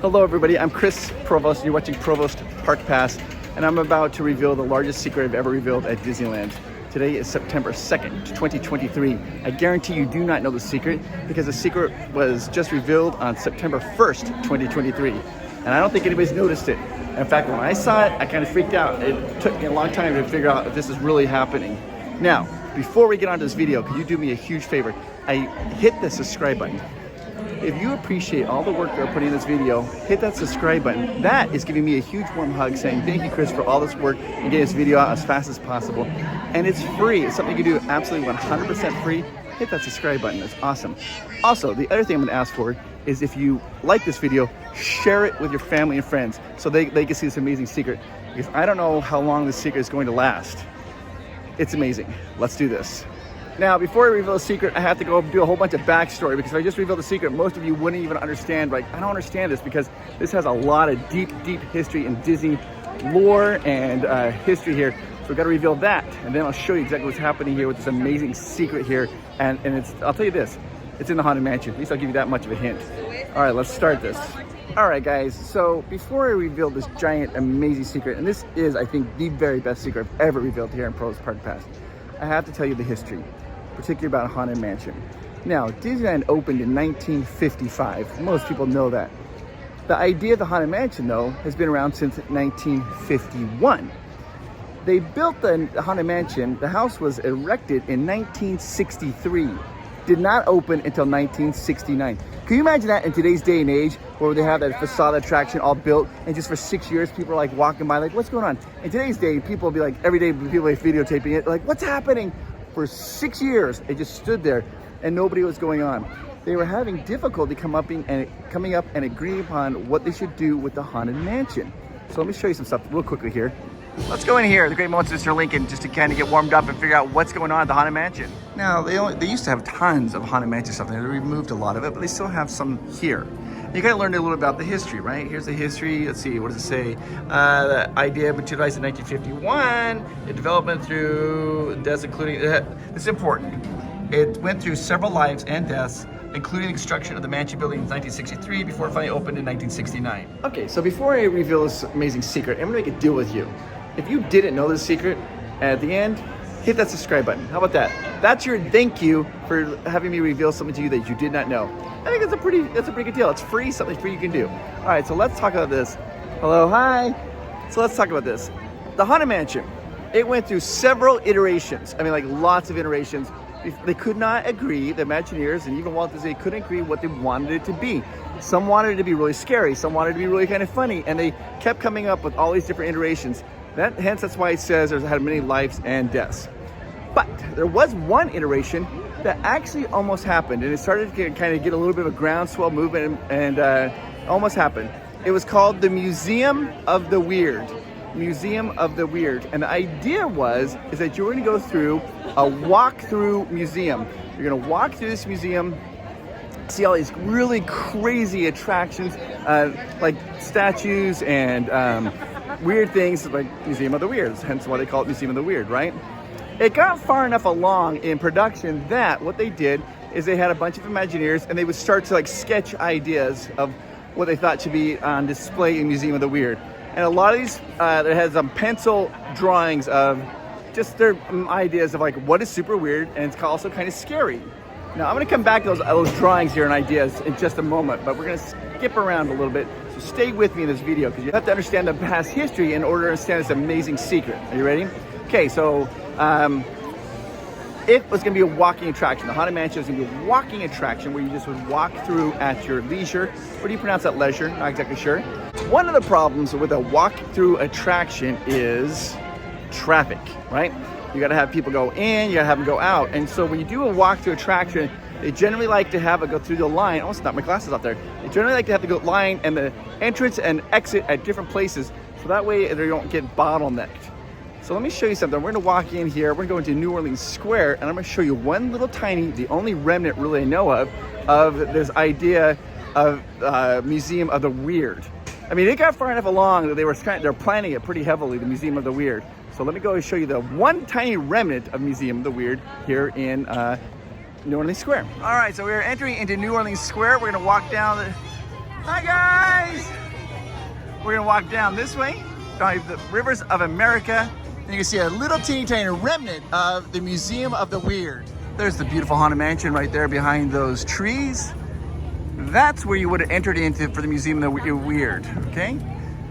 Hello everybody, I'm Chris Provost, and you're watching Provost Park Pass, and I'm about to reveal the largest secret I've ever revealed at Disneyland. Today is September 2nd, 2023. I guarantee you do not know the secret because the secret was just revealed on September 1st, 2023. And I don't think anybody's noticed it. In fact, when I saw it, I kind of freaked out. It took me a long time to figure out if this is really happening. Now, before we get on to this video, could you do me a huge favor? Hit the subscribe button. If you appreciate all the work they're putting in this video, hit that subscribe button. That is giving me a huge warm hug saying thank you, Chris, for all this work and getting this video out as fast as possible. And it's free. It's something you can do absolutely 100% free. Hit that subscribe button. It's awesome. Also, the other thing I'm going to ask for is if you like this video, share it with your family and friends so they can see this amazing secret. Because I don't know how long this secret is going to last. It's amazing. Let's do this. Now, before I reveal the secret, I have to go do a whole bunch of backstory because if I just reveal the secret, most of you wouldn't even understand. Like, I don't understand this because this has a lot of deep history in Disney lore and history here. So we've got to reveal that, and then I'll show you exactly what's happening here with this amazing secret here. And it's, I'll tell you this, it's in the Haunted Mansion. At least I'll give you that much of a hint. All right, let's start this. All right, guys, so before I reveal this giant, amazing secret, and this is, I think, the very best secret I've ever revealed here in Provost Park Pass, I have to tell you the history, particularly about Haunted Mansion. Now, Disneyland opened in 1955. Most people know that. The idea of the Haunted Mansion, though, has been around since 1951. They built the Haunted Mansion, the house was erected in 1963. Did not open until 1969. Can you imagine that in today's day and age where they have that facade attraction all built and just for 6 years people are like walking by like, what's going on? In today's day, people will be like, every day people are videotaping it, like, what's happening? For 6 years, it just stood there and nobody was going on. They were having difficulty coming up and agreeing upon what they should do with the Haunted Mansion. So let me show you some stuff real quickly here. Let's go in here, the Great Moments of Mr. Lincoln, just to kind of get warmed up and figure out what's going on at the Haunted Mansion. Now, they used to have tons of Haunted Mansion stuff. They removed a lot of it, but they still have some here. You gotta learn a little about the history, right? Here's the history. Let's see, what does it say? The idea materialized in 1951. The development through deaths, including, this is important. It went through several lives and deaths, including the construction of the mansion building in 1963 before it finally opened in 1969. Okay, so before I reveal this amazing secret, I'm gonna make a deal with you. If you didn't know this secret, at the end, hit that subscribe button. How about that? That's your thank you for having me reveal something to you that you did not know. I think that's a pretty good deal. It's free, something free you can do. All right, so let's talk about this. Hello, hi. So let's talk about this. The Haunted Mansion, it went through several iterations. I mean, like lots of iterations. They could not agree, the Imagineers and even Walt Disney couldn't agree what they wanted it to be. Some wanted it to be really scary, some wanted it to be really kind of funny, and they kept coming up with all these different iterations. Hence, that's why it says there's had many lives and deaths. But there was one iteration that actually almost happened, and it started to kind of get a little bit of a groundswell movement and almost happened. It was called the Museum of the Weird. Museum of the Weird. And the idea is that you were going to go through a walk-through museum. You're going to walk through this museum, see all these really crazy attractions, like statues and weird things, like Museum of the Weird, hence why they call it Museum of the Weird, right? It got far enough along in production that what they did is they had a bunch of Imagineers and they would start to like sketch ideas of what they thought should be on display in Museum of the Weird. And a lot of these, they had some pencil drawings of just their ideas of like what is super weird and it's also kind of scary. Now I'm gonna come back to those drawings here and ideas in just a moment, but we're gonna skip around a little bit. So stay with me in this video because you have to understand the past history in order to understand this amazing secret. Are you ready? Okay, so it was going to be a walking attraction. The Haunted Mansion was going to be a walking attraction where you just would walk through at your leisure. Or do you pronounce that leisure? Not exactly sure. One of the problems with a walk-through attraction is traffic, right? You got to have people go in, you got to have them go out. And so when you do a walk-through attraction, they generally like to have it go through the line. Oh, not my glasses out there. They generally like to have the line and the entrance and exit at different places. So that way they don't get bottlenecked. So let me show you something. We're gonna walk in here, we're gonna go into New Orleans Square, and I'm gonna show you one little tiny, the only remnant really I know of this idea of Museum of the Weird. I mean, it got far enough along that they're planning it pretty heavily, the Museum of the Weird. So let me go and show you the one tiny remnant of Museum of the Weird here in New Orleans Square. All right, so we're entering into New Orleans Square. We're gonna walk down the... Hi guys! We're gonna walk down this way, down the rivers of America, and you can see a little teeny tiny remnant of the Museum of the Weird. There's the beautiful Haunted Mansion right there behind those trees. That's where you would have entered into for the Museum of the Weird, okay?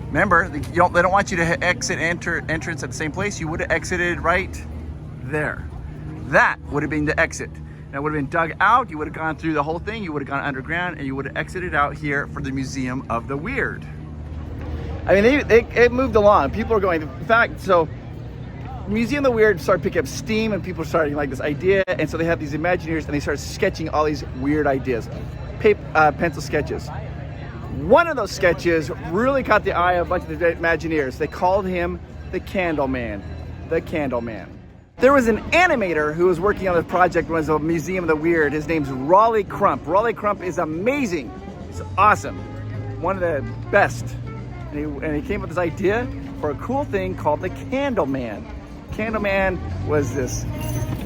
Remember, they don't want you to entrance at the same place. You would have exited right there. That would have been the exit. That would have been dug out. You would have gone through the whole thing. You would have gone underground, and you would have exited out here for the Museum of the Weird. I mean, it moved along. People are going. In fact, so Museum of the Weird started picking up steam, and people started like this idea, and so they have these Imagineers, and they started sketching all these weird ideas, pencil sketches. One of those sketches really caught the eye of a bunch of the Imagineers. They called him the Candleman. The Candleman. There was an animator who was working on this project, was a Museum of the Weird. His name's Raleigh Crump. Raleigh Crump is amazing. It's awesome. One of the best. And he came up with this idea for a cool thing called the Candleman. Candleman was this,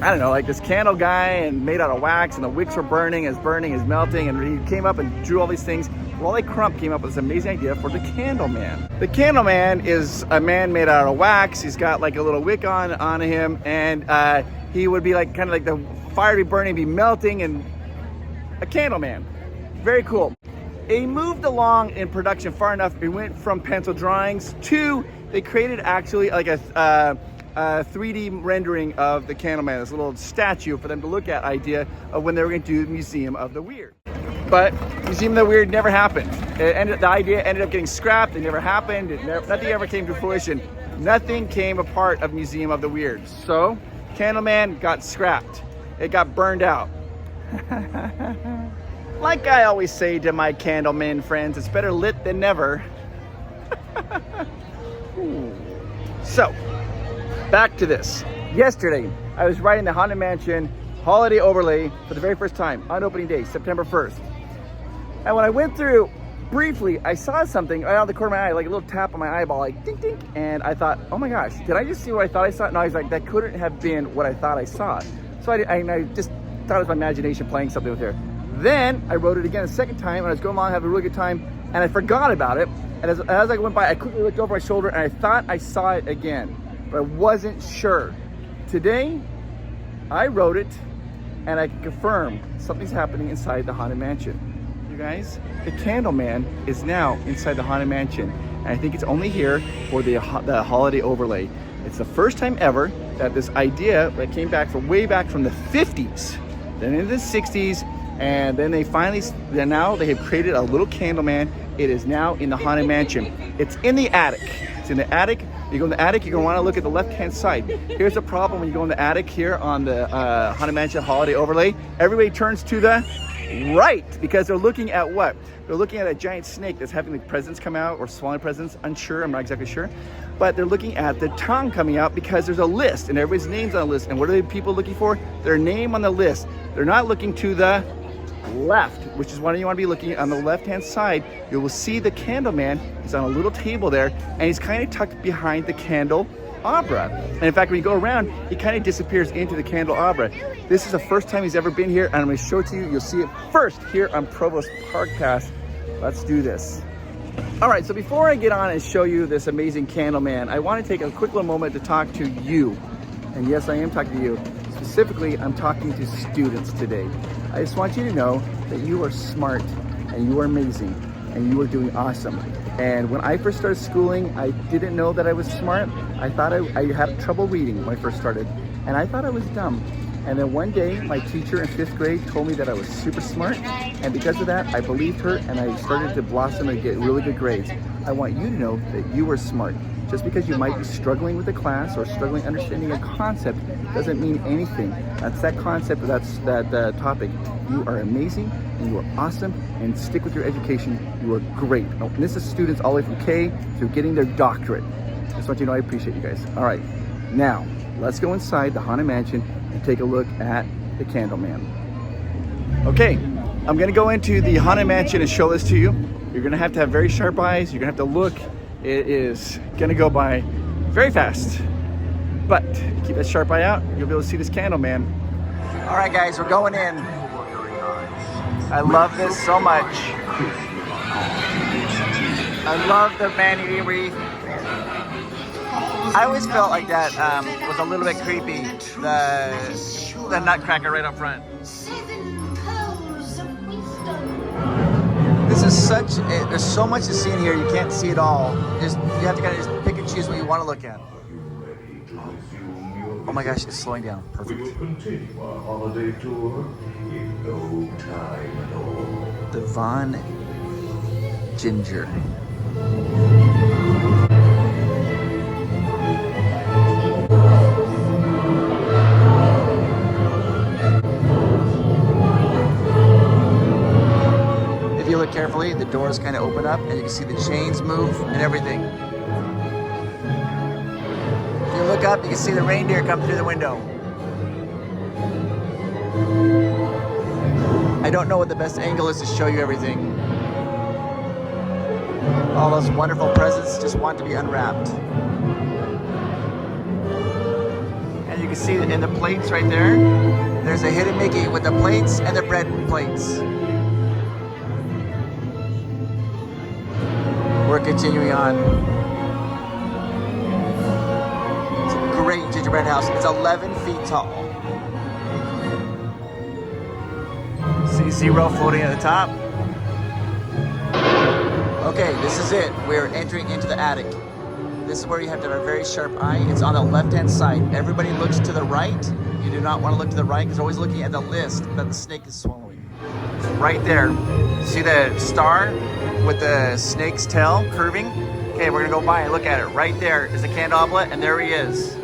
I don't know, like this candle guy and made out of wax, and the wicks were burning, is melting, and he came up and drew all these things. Raleigh Crump came up with this amazing idea for the Candleman. The Candleman is a man made out of wax. He's got like a little wick on him, and he would be like kind of like the fire be burning, be melting, and a Candleman. Very cool. He moved along in production far enough. It went from pencil drawings to they created actually like a 3D rendering of the Candleman, this little statue for them to look at idea of when they were going to do the Museum of the Weird. But Museum of the Weird never happened. The idea ended up getting scrapped. It never happened. Nothing ever came to fruition. Nothing came a part of Museum of the Weird. So Candleman got scrapped. It got burned out. Like I always say to my Candleman friends, it's better lit than never. So, back to this. Yesterday, I was riding the Haunted Mansion holiday overlay for the very first time on opening day, September 1st. And when I went through, briefly, I saw something right out of the corner of my eye, like a little tap on my eyeball, like ding, ding. And I thought, oh my gosh, did I just see what I thought I saw? No, I was like, that couldn't have been what I thought I saw. So I just thought it was my imagination playing something with her. Then I wrote it again a second time, and I was going along, having a really good time, and I forgot about it. And as I went by, I quickly looked over my shoulder, and I thought I saw it again, but I wasn't sure. Today, I wrote it, and I can confirm something's happening inside the Haunted Mansion. You guys, the Candleman is now inside the Haunted Mansion, and I think it's only here for the holiday overlay. It's the first time ever that this idea that came back from way back from the 50s, then into the 60s, and then they have created a little Candleman. It is now in the Haunted Mansion. It's in the attic. It's in the attic. You go in the attic, you're gonna wanna look at the left-hand side. Here's the problem when you go in the attic here on the Haunted Mansion holiday overlay. Everybody turns to the right because they're looking at what? They're looking at a giant snake that's having the presents come out, or swallowing presents, unsure, I'm not exactly sure. But they're looking at the tongue coming out because there's a list and everybody's name's on the list. And what are the people looking for? Their name on the list. They're not looking to the left, which is why you want to be looking on the left-hand side. You will see the Candleman. He's on a little table there, and he's kind of tucked behind the candelabra. And in fact, when you go around, he kind of disappears into the candelabra. This is the first time he's ever been here, and I'm going to show it to you. You'll see it first here on Provost Park Pass. Let's do this. All right, so before I get on and show you this amazing Candleman, I want to take a quick little moment to talk to you. And yes, I am talking to you. Specifically, I'm talking to students today. I just want you to know that you are smart and you are amazing and you are doing awesome. And when I first started schooling, I didn't know that I was smart. I thought I had trouble reading when I first started, and I thought I was dumb. And then one day, my teacher in 5th grade told me that I was super smart, and because of that, I believed her and I started to blossom and get really good grades. I want you to know that you are smart. Just because you might be struggling with a class or struggling understanding a concept doesn't mean anything. That's that concept, that's that topic. You are amazing and you are awesome, and stick with your education. You are great. Oh, and this is students all the way from K through getting their doctorate. I just want you to know I appreciate you guys. All right, now let's go inside the Haunted Mansion and take a look at the Candleman. Okay, I'm gonna go into the Haunted Mansion and show this to you. You're gonna have to have very sharp eyes. You're gonna have to look. It is gonna go by very fast, but keep that sharp eye out. You'll be able to see this Candleman. All right, guys, we're going in. I love this so much. I love the vanity wreath. I always felt like that was a little bit creepy. The nutcracker right up front. This is there's so much to see in here, you can't see it all. You have to kind of just pick and choose what you want to look at. Oh my gosh, it's slowing down. Perfect. We will continue our holiday tour in no time at all. The Von Ginger. If you look carefully, the doors kind of open up and you can see the chains move and everything. If you look up, you can see the reindeer come through the window. I don't know what the best angle is to show you everything. All those wonderful presents just want to be unwrapped. And you can see in the plates right there, there's a hidden Mickey with the plates and the bread plates. We're continuing on. It's a great gingerbread house. It's 11 feet tall. See zero floating at the top. Okay, this is it. We're entering into the attic. This is where you have to have a very sharp eye. It's on the left-hand side. Everybody looks to the right. You do not want to look to the right because they're always looking at the list that the snake is swallowing. Right there. See the star with the snake's tail curving? Okay, we're gonna go by and look at it. Right there is the candelabra, and there he is.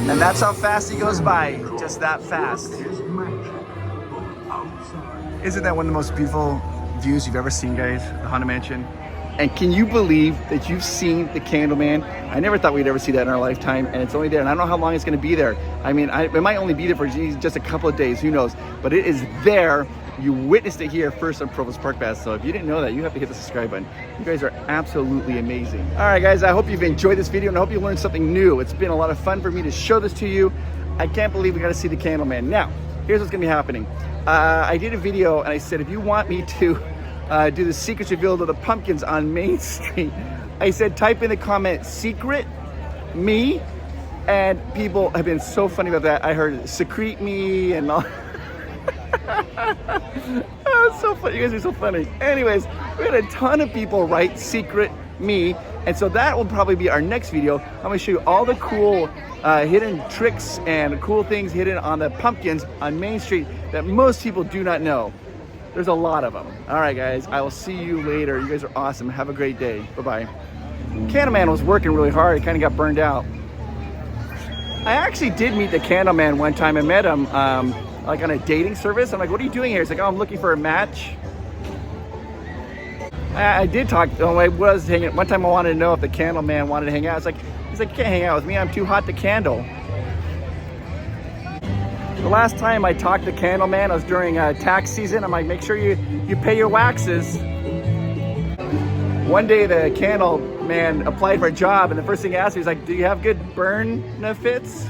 And that's how fast he goes by, just that fast. Isn't that one of the most beautiful views you've ever seen, guys? The Haunted Mansion. And can you believe that you've seen the Candleman? I never thought we'd ever see that in our lifetime, and it's only there. And I don't know how long it's going to be there. I mean, it might only be there for just a couple of days, who knows? But it is there. You witnessed it here first on Provost Park Pass. So if you didn't know that, you have to hit the subscribe button. You guys are absolutely amazing. All right, guys, I hope you've enjoyed this video and I hope you learned something new. It's been a lot of fun for me to show this to you. I can't believe we got to see the Candleman. Now, here's what's going to be happening. I did a video and I said, if you want me to do the secrets revealed of the pumpkins on Main Street, I said, type in the comment, secret me. And people have been so funny about that. I heard secrete me and all. Oh, it's so funny. You guys are so funny. Anyways, we had a ton of people write secret me, and so that will probably be our next video. I'm going to show you all the cool hidden tricks and cool things hidden on the pumpkins on Main Street that most people do not know. There's a lot of them. All right, guys, I will see you later. You guys are awesome. Have a great day. Bye-bye. Candleman was working really hard. He kind of got burned out. I actually did meet the Candleman one time. I met him like on a dating service. I'm like, what are you doing here? He's like, oh, I'm looking for a match. I did talk, I was hanging, one time I wanted to know if the Candleman wanted to hang out. He's like, you can't hang out with me, I'm too hot to candle. The last time I talked to Candleman, I was during tax season. I'm like, make sure you pay your waxes. One day the Candleman applied for a job and the first thing he asked me was like, do you have good burn benefits?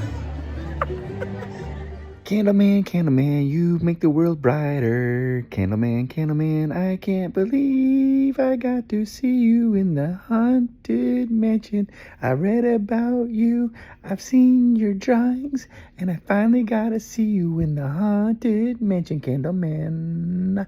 Candleman, Candleman, you make the world brighter. Candleman, Candleman, I can't believe I got to see you in the haunted mansion. I read about you, I've seen your drawings, and I finally got to see you in the haunted mansion, Candleman.